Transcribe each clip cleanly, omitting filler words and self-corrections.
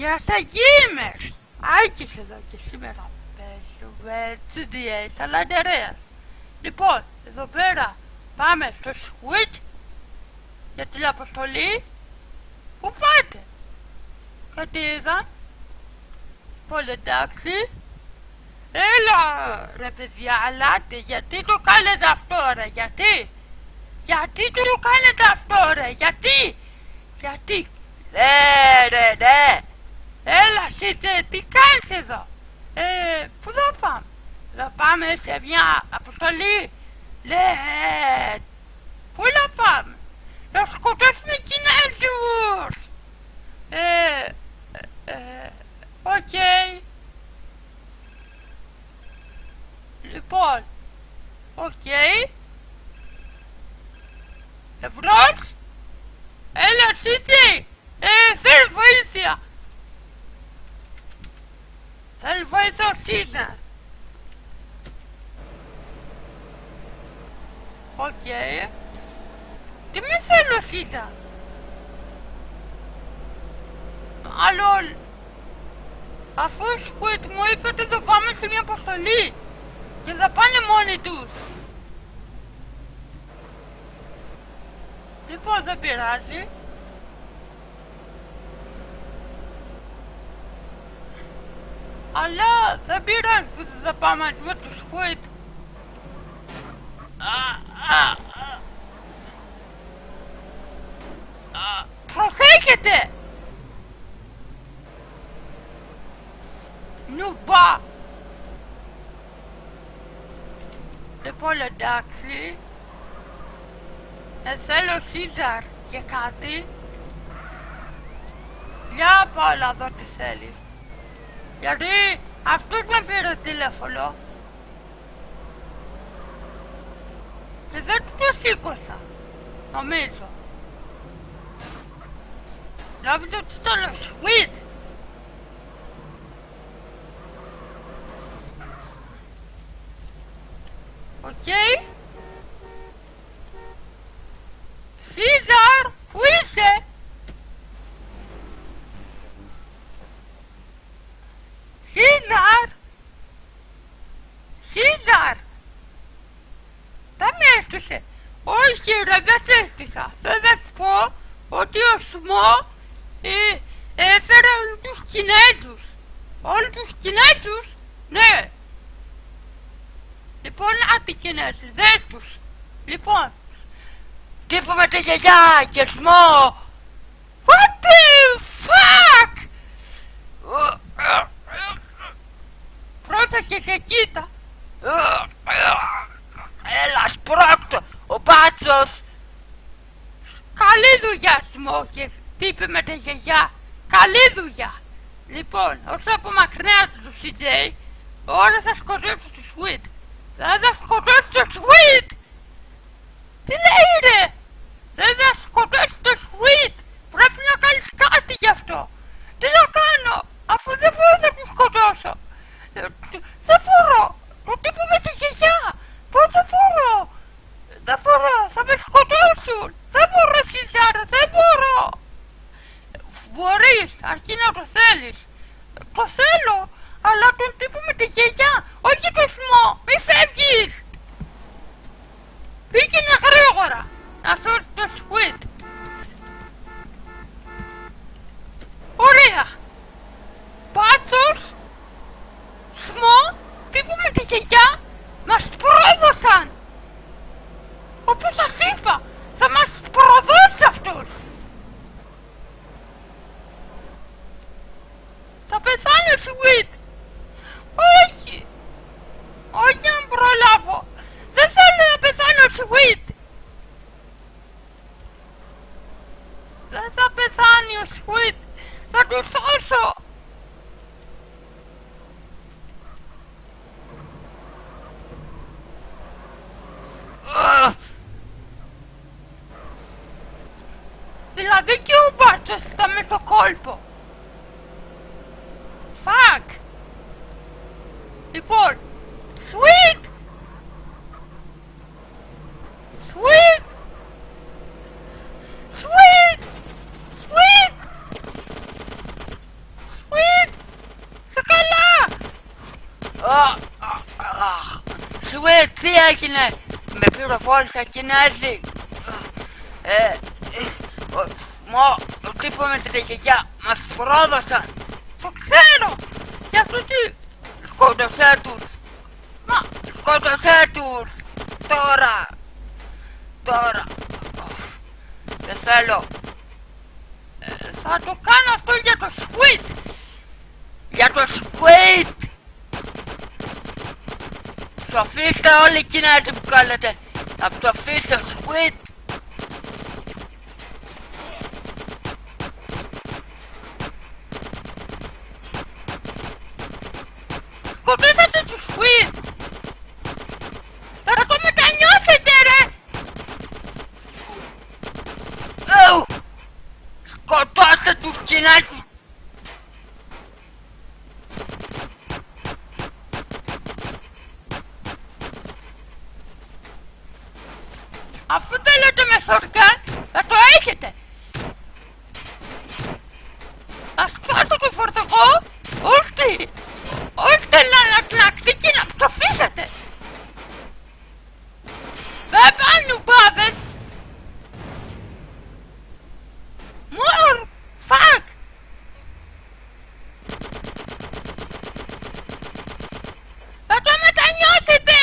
Γεια σας gamers! Άκης εδώ και σήμερα παίζουμε GTA San Andreas. Λοιπόν, εδώ πέρα πάμε στο Squid για την αποστολή. Πού πάτε? Γιατί είδα. Λοιπόν, εντάξει. Έλα ρε παιδιά, αλάτε, γιατί το κάνετε αυτό ρε, γιατί? Γιατί το κάνετε αυτό ρε, γιατί? Ναι. Έλα σύτε, τι κάνεις εδώ? Πού θα πάμε? Θα πάμε σε μια αποστολή. Πού να πάμε? Να σκοτώσουμε Κινέζους. Οκ. Λοιπόν, οκ. Ευρώς. Έλα Σίτσι, φέρε βοήθεια. Θέλω βοηθό Σίνα. Οκ. Τι με θέλω Σίνα? Άλλο, αφού ο Squid μου είπε ότι θα πάμε σε μια αποστολή και θα πάνε μόνοι τους. Λοιπόν, δεν πειράζει. Αλλά δεν πειράζει που δεν θα πάμε μαζί με το Squid. Προσέχετε! Νουμπά! Λοιπόν, εντάξει. Θέλω Σίζαρ και κάτι. Για πάω να δω τι θέλεις. Γιατί αυτός με πήρε τηλέφωνο και δεν του το σήκωσα, νομίζω. Νόμιζα ότι ήταν ο Squid. Οκ. Σίζαρ, πού είσαι? Σίζαρ! Δεν με έστησε. Όχι ρε, δεν σε έστησα. Θέλω να σου πω ότι ο Σμό έφερε όλους τους Κινέζους. Όλους τους Κινέζους? Ναι. Λοιπόν, αντικινέζους, δες τους. Λοιπόν, τύπου με τη γιαγιά και Σμό. What the fuck? Πρόσεχε και κοίτα. Έλα σπρώκτο, ο μπάτσος. Καλή δουλειά Σμό και τύπη με τη γιαγιά. Καλή δουλειά. Λοιπόν, όσο απομακρυνέατε το CJ, ώρα θα σκοτώσω το Squid. Θα σκοτώσω το Squid. Τι λέει ρε? Δεν θα σκοτώσει το Squid. Πρέπει να κάνεις κάτι γι' αυτό. Τι να κάνω, αφού δεν μπορώ να του σκοτώσω. Δεν μπορώ. Το τύπο με τη γιαγιά. Πώς δεν μπορώ? Δεν μπορώ, θα με σκοτώσουν. Δεν μπορώ Σιζάρα, δεν μπορώ. Μπορείς, αρκεί να το θέλεις. Το θέλω, αλλά τον τύπο με τη γιαγιά, όχι το Σμό. Μη φεύγεις. Πήγαινε γρήγορα να σώσει το Squid. Ωραία. Μπάτσος, Σμό, τύπου με τη γιαγιά μας πρόδωσαν. Όπως σας είπα, θα μας προδώσει αυτούς. Θα πεθάνει ο Squid. Όχι. Όχι να προλάβω. Δεν θέλω να πεθάνει ο Squid. Δεν θα πεθάνει ο Squid. Θα του σώσω. Δηλαδή και ο μπάτσος ήταν με στο κόλπο. Fuck. Λοιπόν, Sweet. Σουίτ, τι έγινε? Με πληροφόρησα Κινέζοι. Ο τύπος με τη γιαγιά μας πρόδωσαν. Το ξέρω. Γι' αυτό τι σκότωσέ τους. Μα σκότωσέ τους. Τώρα. Δεν θέλω. Θα το κάνω αυτό για το Squid. Για το Squid. Ψοφίστε όλοι οι Κινέζοι που κάνετε. Να ψοφίστε Squid. Σκοτώσατε το Squid. Θα το μετανιώσετε ρε. Σκοτώστε τους Κινέζους. Αφού θέλετε με shotgun, θα το έχετε. Θα σκάσω το φορτηγό, ώστε να ανακλακτεί και να ψοφίσετε. Βέβαια νουμπάδες. More fuck. Θα το μετανιώσετε.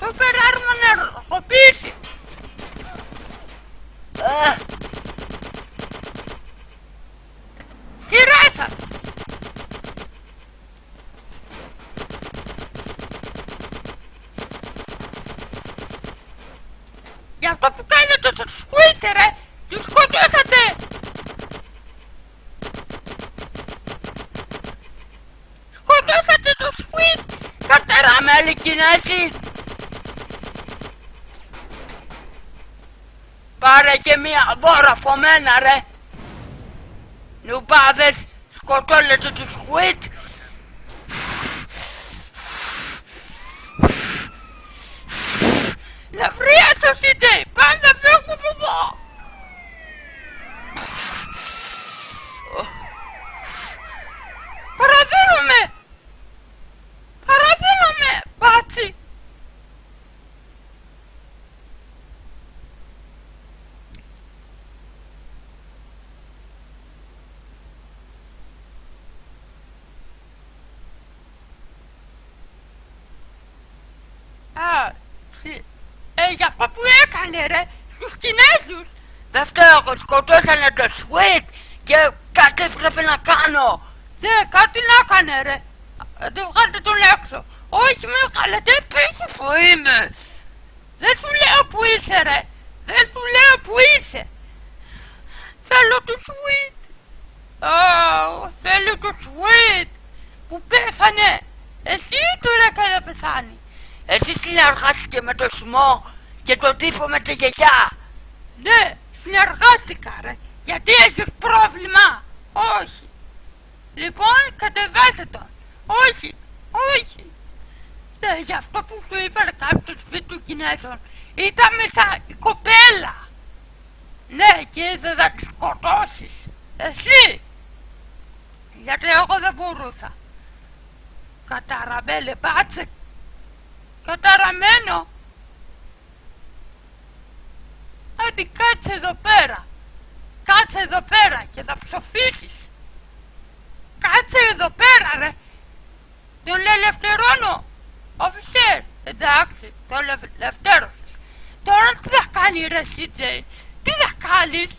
Σούπερ άρμα νεροχοποίηση. Σειρά σας. Γι' αυτό που κάνετε το Squid ρε, τους σκοτώσατε. Σκοτώσατε το Squid. Κατεραμένοι Κινέζοι. Πάρε και μία δώρα από μένα ρε. Νουμπάδες, σκοτώνετε το Squid. Νευρία σας είτε, πάντα φεύγουμε από εδώ. Παραδίνομαι, μπάτσι. Για αυτό που έκανε ρε, στους Κινέζους. Δεν φταίω, σκοτώσανε το Squid και κάτι πρέπει να κάνω. Ναι, κάτι να έκανε ρε. Δεν βγάλετε τον έξω. Όχι με βγάλετε πίσω που είμαι. Δεν σου λέω που είσαι ρε. Δεν σου λέω που είσαι. Θέλω το Squid. Θέλω το Squid που πέθανε. Εσύ τον έκανε να πεθάνει. Εσύ συνεργάστηκε με το Σμό και τον τύπο με τη γιαγιά. Ναι, συνεργάστηκα ρε. Γιατί έχεις πρόβλημα. Όχι. Λοιπόν, κατεβάσε τον. Όχι. Ναι, γι' αυτό που σου είπα κάποιος στο σπίτι του Κινέζων. Ήταν μέσα η κοπέλα. Ναι, και είδε να τη σκοτώσεις. Εσύ. Γιατί εγώ δεν μπορούσα. Καταραμένε μπάτσε. Καταραμένο. Άντε κάτσε εδώ πέρα. Κάτσε εδώ πέρα και θα ψοφήσεις. Κάτσε εδώ πέρα ρε. Τον ελευθερώνω. Officer. Εντάξει, τον ελευθέρωσες. Τώρα τι θα κάνει ρε CJ. Τι θα κάνεις.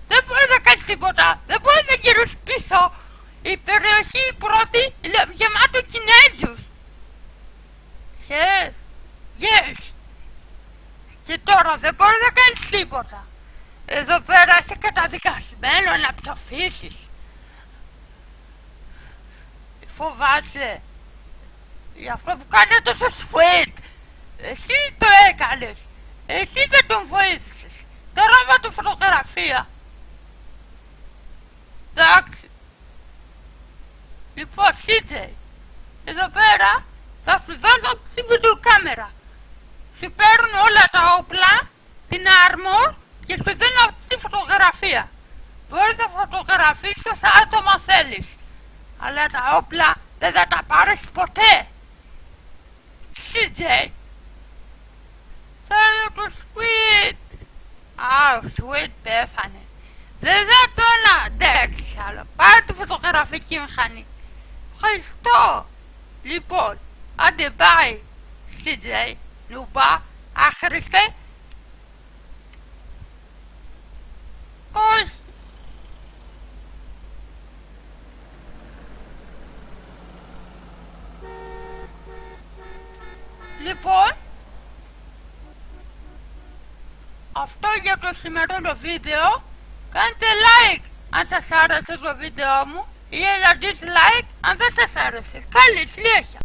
Δεν μπορείς να κάνεις τίποτα. Δεν μπορείς να γυρίσεις πίσω. Η περιοχή πρώτη είναι γεμάτο Κινέζους. Yes. Και τώρα δεν μπορείς να κάνεις τίποτα. Εδώ πέρα είσαι καταδικασμένο να ψοφήσεις. Φοβάσαι. Γι' αυτό που κάνετε το Squid. Εσύ το έκανες. Εσύ δεν τον βοήθησες. Τώρα του φωτογραφία. Εντάξει. Λοιπόν, CJ, εδώ πέρα θα σου δώσω τη βιντεοκάμερα. Σου παίρνω όλα τα όπλα, την armor και σου δίνω αυτή τη φωτογραφία. Μπορείς να φωτογραφίσεις όσα άτομα θέλεις. Αλλά τα όπλα δεν θα τα πάρεις ποτέ. CJ. Θέλω το Sweet. Α, ο Sweet πέθανε. Δεν θα τον αντέξεις άλλο. Πάρε τη φωτογραφική μηχανή. Ευχαριστώ. Λοιπόν, άντε bye. CJ, νουμπά, άχρηστε. Όχι. Λοιπόν, αυτό για το σημερινό βίντεο. Κάντε like αν σας άρεσε το βίντεο μου ή ένα dislike αν δεν σας άρεσε. Καλή συνέχεια.